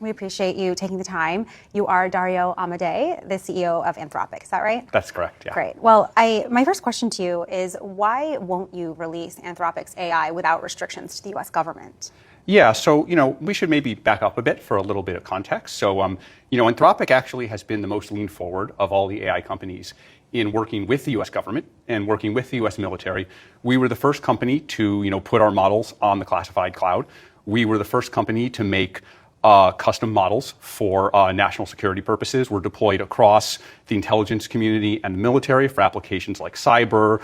We appreciate you taking the time. You are Dario Amodei, the CEO of Anthropic. Is that right? That's correct, yeah. Great. Well, my first question to you is, why won't you release Anthropic's AI without restrictions to the U.S. government? Yeah, so, we should maybe back up a bit for a little bit of context. So, Anthropic actually has been the most lean forward of all the AI companies in working with the U.S. government and working with the U.S. military. We were the first company to, put our models on the classified cloud. We were the first company to make custom models for national security purposes. Were deployed across the intelligence community and the military for applications like cyber,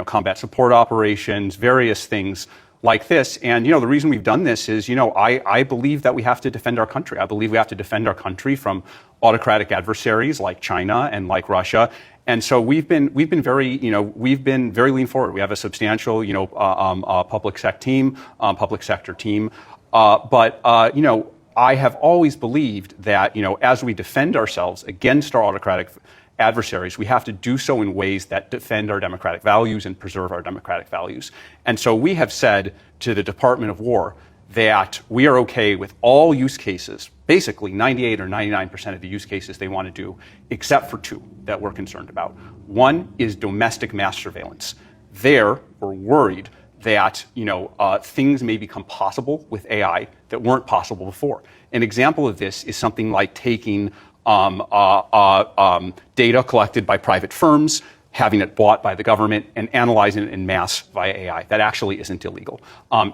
combat support operations, various things like this. And, the reason we've done this is, I believe that we have to defend our country. I believe we have to defend our country from autocratic adversaries like China and like Russia. And so we've been very lean forward. We have a substantial, public sector team. But I have always believed that, as we defend ourselves against our autocratic adversaries, we have to do so in ways that defend our democratic values and preserve our democratic values. And so we have said to the Department of War that we are okay with all use cases, basically 98 or 99% of the use cases they want to do, except for two that we're concerned about. One is domestic mass surveillance. There, we're worried that things may become possible with AI that weren't possible before. An example of this is something like taking data collected by private firms, having it bought by the government, and analyzing it in mass via AI. That actually isn't illegal.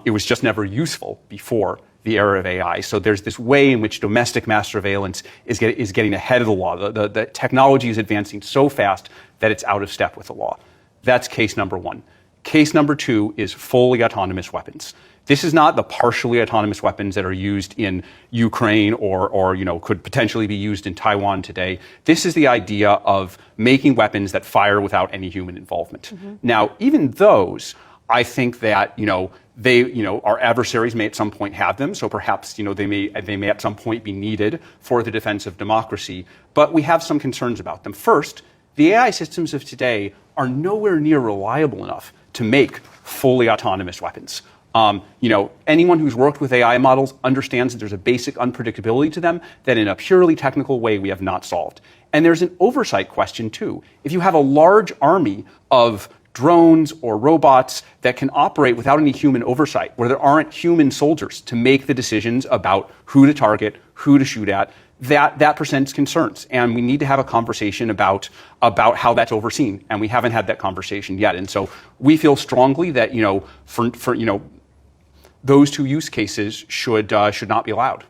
It was just never useful before the era of AI. So there's this way in which domestic mass surveillance is getting ahead of the law. The technology is advancing so fast that it's out of step with the law. That's case number one. Case number two is fully autonomous weapons. This is not the partially autonomous weapons that are used in Ukraine or could potentially be used in Taiwan today. This is the idea of making weapons that fire without any human involvement. Mm-hmm. Now, even those, I think that our adversaries may at some point have them, so perhaps they may at some point be needed for the defense of democracy. But we have some concerns about them. First, the AI systems of today are nowhere near reliable enough to make fully autonomous weapons. Anyone who's worked with AI models understands that there's a basic unpredictability to them that in a purely technical way we have not solved. And there's an oversight question too. If you have a large army of drones or robots that can operate without any human oversight, where there aren't human soldiers to make the decisions about who to target, who to shoot at, that presents concerns. And we need to have a conversation about how that's overseen. And we haven't had that conversation yet. And so we feel strongly that, those two use cases should not be allowed.